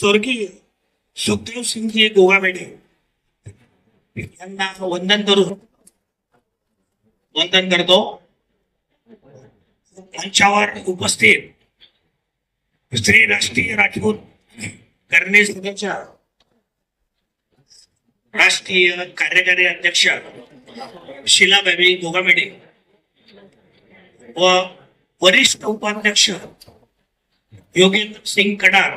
स्वर्गीय सुखदेव सिंगजी गोगामेडे यांना वंदन करतो. मंचावर उपस्थित श्री राष्ट्रीय राजपूत करणे सेनेच्या राष्ट्रीय कार्यकारी अध्यक्ष शीलाबाई गोगामेडे व वरिष्ठ उपाध्यक्ष योगेंद्र सिंग कडार,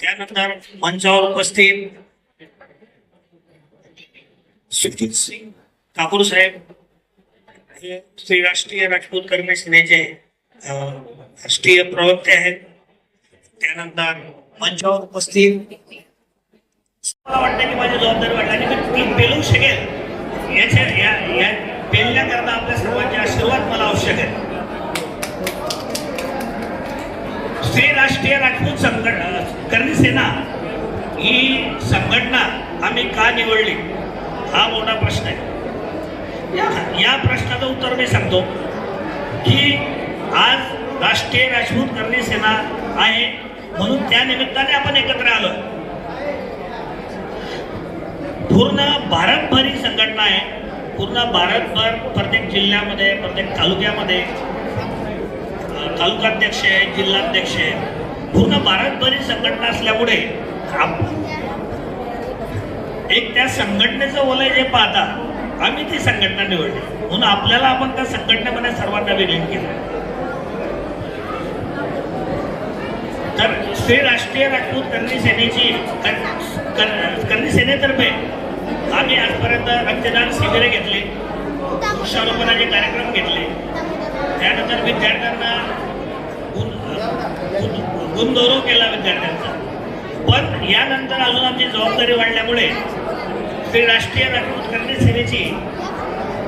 त्यानंतर मंचावर उपस्थित सुखजित सिंग ठाकूर साहेब हे श्री राष्ट्रीय राजपूत करणे सेनेचे राष्ट्रीय प्रवक्ते आहेत. त्यानंतर मंचावर उपस्थित मला वाटतं की माझी जबाबदारी वाटली आणि मी ती पेलू शकेल या पेलण्याकरता आपल्या सर्वांचे आशीर्वाद मला आवश्यक आहे. श्री राष्ट्रीय राजपूत करणे सेना ही संघटना आम्ही का निवडली हा मोठा प्रश्न आहे. या प्रश्नाचं उत्तर मी सांगतो की आज राष्ट्रीय राजपूत करणे सेना आहे म्हणून त्या निमित्ताने आपण एकत्र आलो. पूर्ण भारतभर ही संघटना आहे. पूर्ण भारतभर प्रत्येक जिल्ह्यामध्ये प्रत्येक तालुक्यामध्ये तालुकाध्यक्ष आहे, जिल्हाध्यक्ष आहे. पूर्ण भारतभर ही संघटना असल्यामुळे एक त्या संघटनेचं वलय जे पाहता आम्ही ती संघटना निवडली म्हणून आपल्याला आपण त्या संघटनेमध्ये सर्वांना विलीन केलं. तर श्री राष्ट्रीय राजपूत करणे सेनेची करणे सेनेतर्फे आम्ही आजपर्यंत रक्तदान शिबिरे घेतले, वृक्षारोपणाचे कार्यक्रम घेतले, त्यानंतर विद्यार्थ्यांना गुणगौरव केला विद्यार्थ्यांचा. पण यानंतर अजून आमची जबाबदारी वाढल्यामुळे श्री राष्ट्रीय राजपूत करणे सेनेची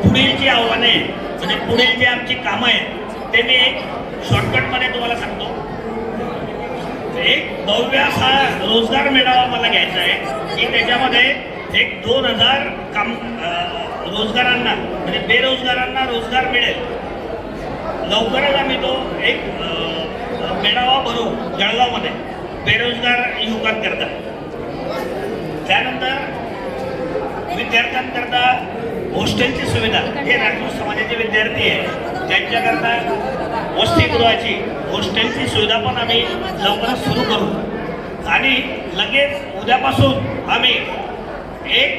पुढील जी आव्हाने म्हणजे पुढील जे आमची कामं आहेत ते मी एक शॉर्टकटमध्ये तुम्हाला सांगतो. एक भव्य असा रोजगार मेळावा मला घ्यायचा आहे की त्याच्यामध्ये एक 2000 रोजगारांना म्हणजे बेरोजगारांना रोजगार मिळेल. लवकरच आम्ही तो एक मेळावा भरू जळगावमध्ये बेरोजगार युवकांकरता. त्यानंतर विद्यार्थ्यांकरता हॉस्टेलची सुविधा, जे राजपूत समाजाचे विद्यार्थी आहे त्यांच्याकरता वसतिगृहाची हॉस्टेलची सुविधा पण आम्ही लवकरच सुरू करू. आणि लगेच उद्यापासून आम्ही एक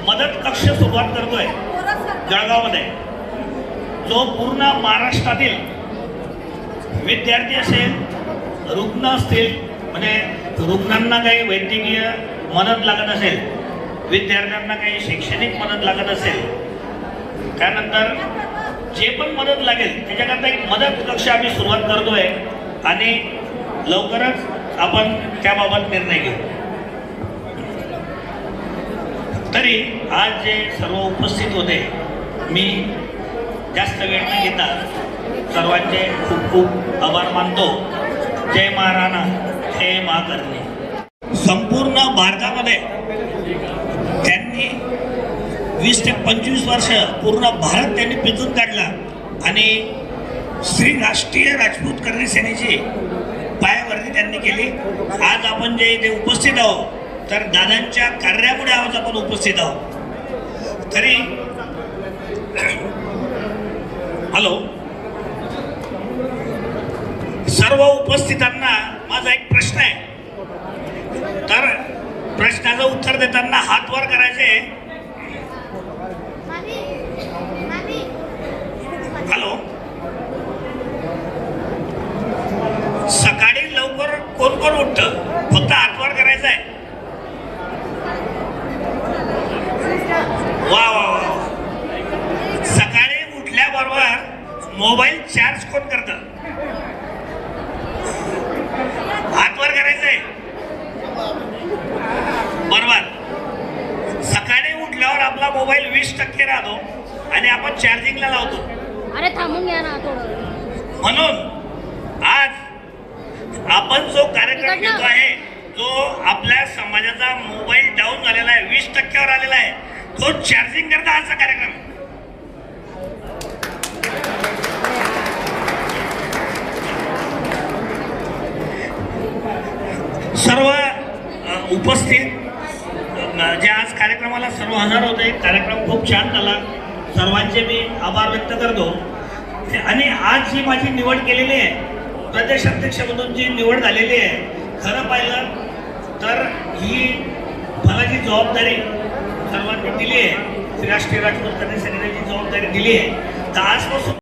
मदत कक्ष सुरुवात करतोय जळगावमध्ये, जो पूर्ण महाराष्ट्रातील विद्यार्थी असेल, रुग्ण असतील, म्हणजे रुग्णांना काही वैद्यकीय मदत लागत असेल, विद्यार्थ्यांना काही शैक्षणिक मदत लागत असेल, त्यानंतर जे पण मदत लागेल त्याच्याकरता एक मदत कक्ष आम्ही सुरुवात करतोय आणि लवकरच आपण त्याबाबत निर्णय घेऊ. तरी आज जे सर्व उपस्थित होते मी जास्त वेळ न घेता सर्वांचे खूप खूप आभार मानतो. जय महाराणा, जय महाकर्णी. संपूर्ण भारतामध्ये त्यांनी 20 ते 25 वर्ष पूर्ण भारत त्यांनी पिचून काढला आणि श्री राष्ट्रीय राजपूत करणे सेनेची पायावरती त्यांनी केली. आज आपण जे इथे उपस्थित आहोत तर दादांच्या कार्यामुळे आज आपण उपस्थित आहोत. तरी हॅलो, सर्व उपस्थितांना माझा एक प्रश्न आहे. तर प्रश्नाचं उत्तर देताना हात वर करायचे. हॅलो, सकाळी लवकर कोण कोण उठतं? फक्त हात वर करायचं आहे. वा वा वा. सकाळी उठल्याबरोबर मोबाईल चार्ज कोण करतं? हात वर करायचंय. बरोबर. सकाळी उठल्यावर आपला मोबाईल 20% राहतो आणि आपण चार्जिंगला लावतो. अरे थांबून घ्या ना थोडं. म्हणून आज आपण जो कार्यक्रम घेतो आहे तो आपल्या समाजाचा मोबाईल डाऊन झालेला आहे, 20%वर आलेला आहे, तो चार्जिंग करता आजचा कार्यक्रम. उपस्थित जे आज कार्यक्रमाला सर्व हजर होते. कार्यक्रम खूप छान झाला. सर्वांचे मी आभार व्यक्त करतो. आणि आज जी माझी निवड केलेली आहे, प्रदेश अध्यक्षमधून जी निवड झालेली आहे, खरं पाहिलं तर ही मला जी जबाबदारी सर्वांनी दिली आहे, राष्ट्रीय राजपूत कन्या सेनेची जबाबदारी दिली आहे, तर आजपासून